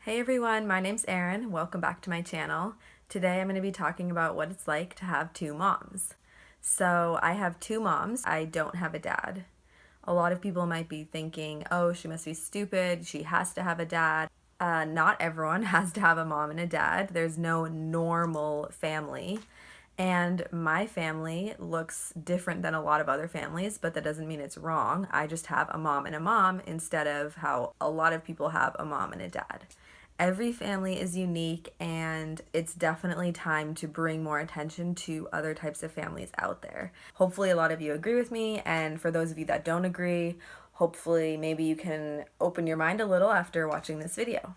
Hey everyone, my name's Erin. Welcome back to my channel. Today I'm going to be talking about what it's like to have two moms. So I have two moms. I don't have a dad. A lot of people might be thinking, oh, she must be stupid. She has to have a dad. Not everyone has to have a mom and a dad. There's no normal family. And my family looks different than a lot of other families, but that doesn't mean it's wrong. I just have a mom and a mom instead of how a lot of people have a mom and a dad. Every family is unique, and it's definitely time to bring more attention to other types of families out there. Hopefully a lot of you agree with me, and for those of you that don't agree, hopefully maybe you can open your mind a little after watching this video.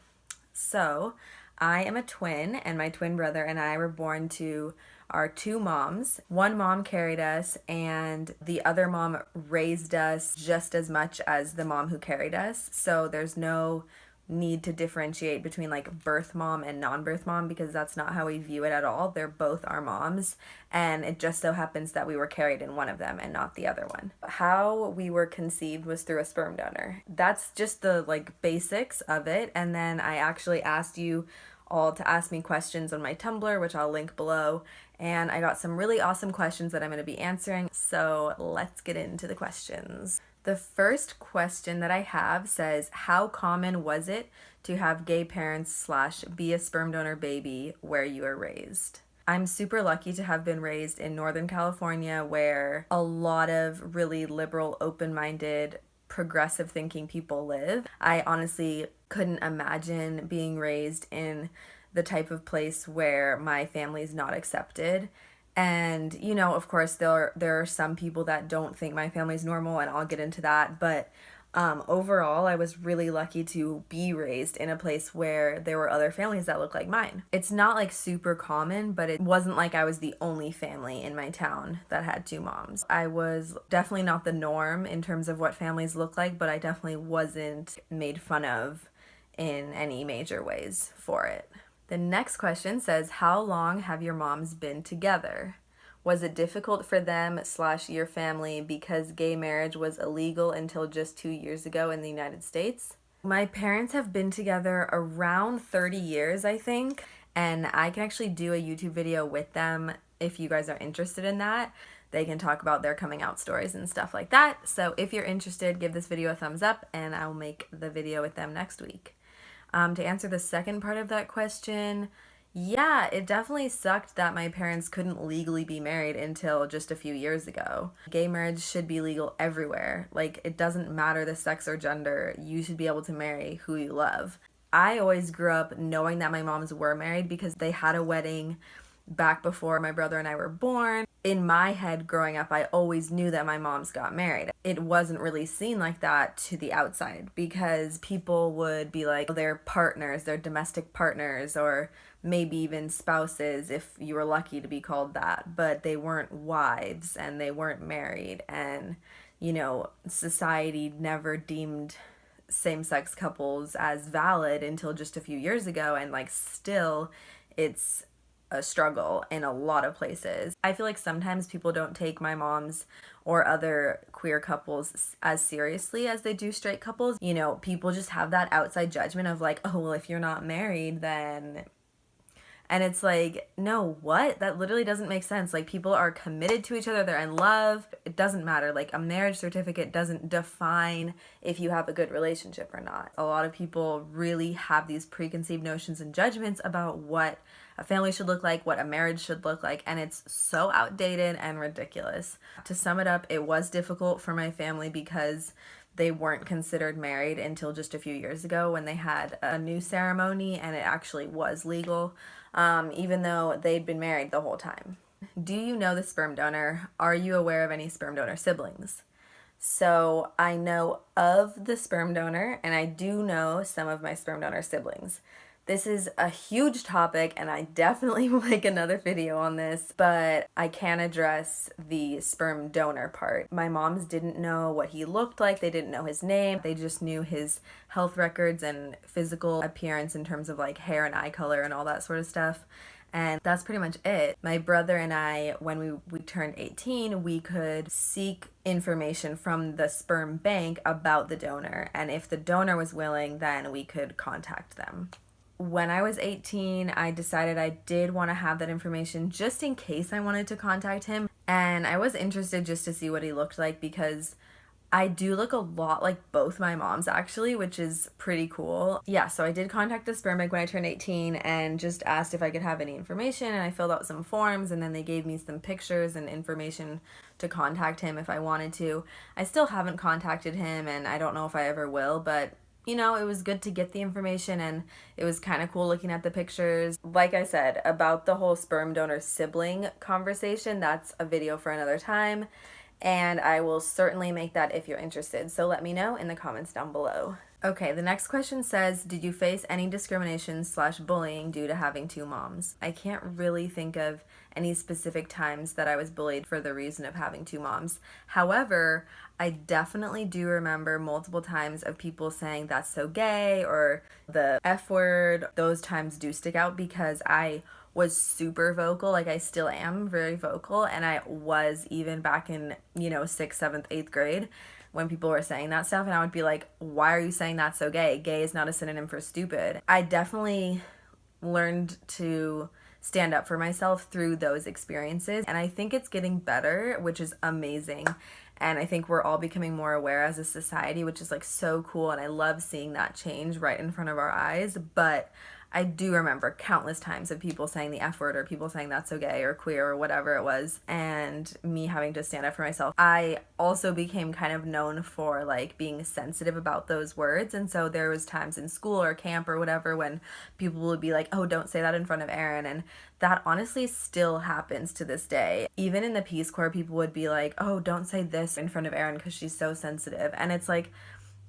So, I am a twin, and my twin brother and I were born to our two moms. One mom carried us, and the other mom raised us just as much as the mom who carried us. So there's no need to differentiate between like birth mom and non-birth mom, because that's not how we view it at all. They're both our moms, and it just so happens that we were carried in one of them and not the other one. How we were conceived was through a sperm donor. That's just the like basics of it. And then I actually asked you all to ask me questions on my Tumblr, which I'll link below, and I got some really awesome questions that I'm going to be answering. So let's get into the questions. The first question that I have says, how common was it to have gay parents / be a sperm donor baby where you were raised? I'm super lucky to have been raised in Northern California, where a lot of really liberal, open-minded, progressive thinking people live. I honestly couldn't imagine being raised in the type of place where my family is not accepted. And, you know, of course, there are some people that don't think my family's normal, and I'll get into that. But overall, I was really lucky to be raised in a place where there were other families that look like mine. It's not like super common, but it wasn't like I was the only family in my town that had two moms. I was definitely not the norm in terms of what families look like, but I definitely wasn't made fun of in any major ways for it. The next question says, how long have your moms been together? Was it difficult for them / your family because gay marriage was illegal until just 2 years ago in the United States? My parents have been together around 30 years, I think, and I can actually do a YouTube video with them if you guys are interested in that. They can talk about their coming out stories and stuff like that. So if you're interested, give this video a thumbs up, and I'll make the video with them next week. To answer the second part of that question, yeah, it definitely sucked that my parents couldn't legally be married until just a few years ago. Gay marriage should be legal everywhere. Like, it doesn't matter the sex or gender. You should be able to marry who you love. I always grew up knowing that my moms were married because they had a wedding back before my brother and I were born. In my head growing up, I always knew that my moms got married. It wasn't really seen like that to the outside because people would be like, they're partners, they're domestic partners, or maybe even spouses if you were lucky to be called that, but they weren't wives and they weren't married. And, you know, society never deemed same-sex couples as valid until just a few years ago, and like still it's a struggle in a lot of places. I feel like sometimes people don't take my mom's or other queer couples as seriously as they do straight couples. You know, people just have that outside judgment of like, oh, well, if you're not married, then... And it's like, no, what? That literally doesn't make sense. Like, people are committed to each other. They're in love. It doesn't matter. Like, a marriage certificate doesn't define if you have a good relationship or not. A lot of people really have these preconceived notions and judgments about what a family should look like, what a marriage should look like, and it's so outdated and ridiculous. To sum it up, it was difficult for my family because they weren't considered married until just a few years ago when they had a new ceremony and it actually was legal, even though they'd been married the whole time. Do you know the sperm donor? Are you aware of any sperm donor siblings? So I know of the sperm donor, and I do know some of my sperm donor siblings. This is a huge topic, and I definitely will make another video on this, but I can address the sperm donor part. My moms didn't know what he looked like. They didn't know his name. They just knew his health records and physical appearance in terms of like hair and eye color and all that sort of stuff. And that's pretty much it. My brother and I, when we turned 18, we could seek information from the sperm bank about the donor. And if the donor was willing, then we could contact them. when I was 18, I decided I did want to have that information just in case I wanted to contact him. And I was interested just to see what he looked like because I do look a lot like both my moms actually, which is pretty cool. Yeah, so I did contact the sperm bank when I turned 18 and just asked if I could have any information, and I filled out some forms, and then they gave me some pictures and information to contact him if I wanted to. I still haven't contacted him, and I don't know if I ever will, but you know, it was good to get the information, and it was kind of cool looking at the pictures. Like I said, about the whole sperm donor sibling conversation, that's a video for another time, and I will certainly make that if you're interested. So let me know in the comments down below. Okay, the next question says, did you face any discrimination/bullying due to having two moms? I can't really think of any specific times that I was bullied for the reason of having two moms. However, I definitely do remember multiple times of people saying that's so gay or the F word. Those times do stick out because I was super vocal, like I still am very vocal, and I was even back in, 6th, 7th, 8th grade when people were saying that stuff, and I would be like, why are you saying that's so gay? Gay is not a synonym for stupid. I definitely learned to stand up for myself through those experiences, and I think it's getting better, which is amazing. And I think we're all becoming more aware as a society, which is like so cool, and I love seeing that change right in front of our eyes. But I do remember countless times of people saying the F word or people saying that's so gay or queer or whatever it was, and me having to stand up for myself. I also became kind of known for like being sensitive about those words, and so there was times in school or camp or whatever when people would be like, oh, don't say that in front of Erin, and that honestly still happens to this day. Even in the Peace Corps, people would be like, oh, don't say this in front of Erin because she's so sensitive, and it's like,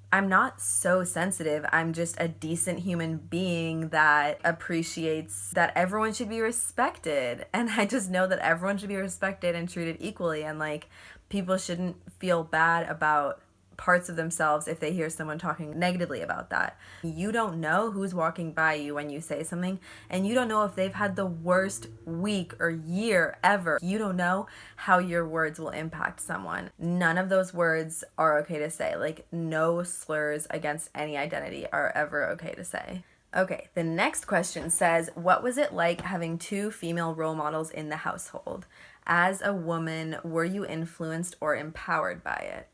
I'm not so sensitive. I'm just a decent human being that appreciates that everyone should be respected. And I just know that everyone should be respected and treated equally. And like, people shouldn't feel bad about parts of themselves if they hear someone talking negatively about that. You don't know who's walking by you when you say something, and you don't know if they've had the worst week or year ever. You don't know how your words will impact someone. None of those words are okay to say. Like, no slurs against any identity are ever okay to say. Okay, the next question says, what was it like having two female role models in the household? As a woman, were you influenced or empowered by it?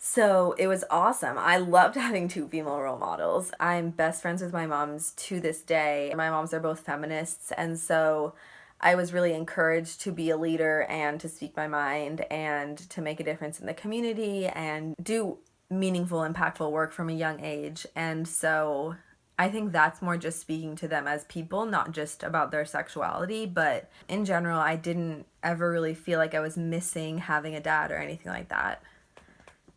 So it was awesome. I loved having two female role models. I'm best friends with my moms to this day. My moms are both feminists, and so I was really encouraged to be a leader and to speak my mind and to make a difference in the community and do meaningful, impactful work from a young age. And so I think that's more just speaking to them as people, not just about their sexuality, but in general, I didn't ever really feel like I was missing having a dad or anything like that.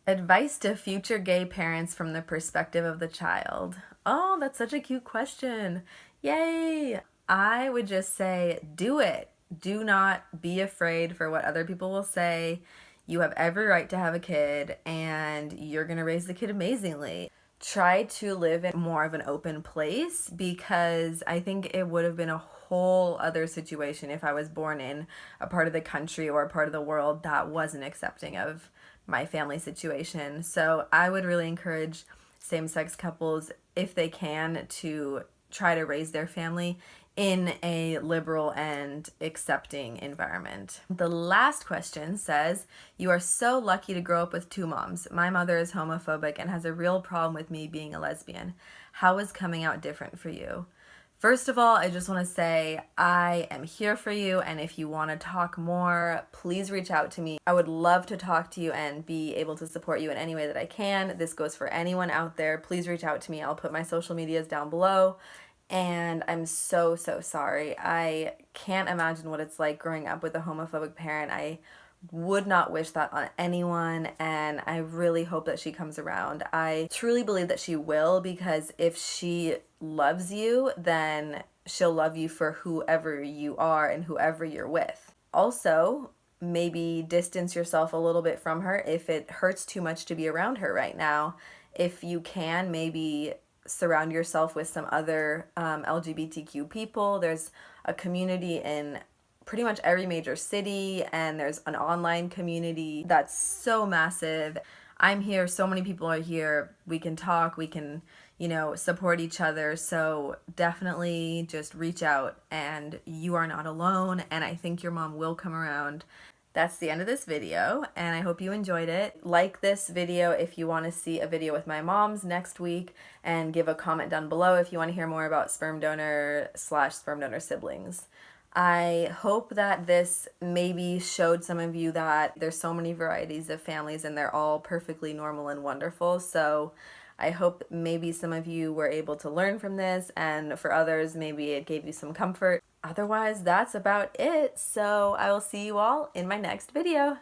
Advice to future gay parents from the perspective of the child. Oh, that's such a cute question. Yay! I would just say, do it. Do not be afraid for what other people will say. You have every right to have a kid, and you're going to raise the kid amazingly. Try to live in more of an open place, because I think it would have been a whole other situation if I was born in a part of the country or a part of the world that wasn't accepting of my family situation. So I would really encourage same-sex couples, if they can, to try to raise their family in a liberal and accepting environment. The last question says, you are so lucky to grow up with two moms. My mother is homophobic and has a real problem with me being a lesbian. How is coming out different for you? First of all, I just want to say I am here for you, and if you want to talk more, please reach out to me. I would love to talk to you and be able to support you in any way that I can. This goes for anyone out there. Please reach out to me. I'll put my social medias down below. And I'm so, so sorry. I can't imagine what it's like growing up with a homophobic parent. I would not wish that on anyone, and I really hope that she comes around. I truly believe that she will, because if she loves you, then she'll love you for whoever you are and whoever you're with. Also, maybe distance yourself a little bit from her if it hurts too much to be around her right now. If you can, maybe surround yourself with some other LGBTQ people. There's a community in pretty much every major city, and there's an online community that's so massive. I'm here, so many people are here. We can talk, we can, support each other. So definitely just reach out, and you are not alone, and I think your mom will come around. That's the end of this video, and I hope you enjoyed it. Like this video if you want to see a video with my moms next week, and give a comment down below if you want to hear more about sperm donor / sperm donor siblings. I hope that this maybe showed some of you that there's so many varieties of families and they're all perfectly normal and wonderful. So I hope maybe some of you were able to learn from this, and for others, maybe it gave you some comfort. Otherwise, that's about it. So I will see you all in my next video.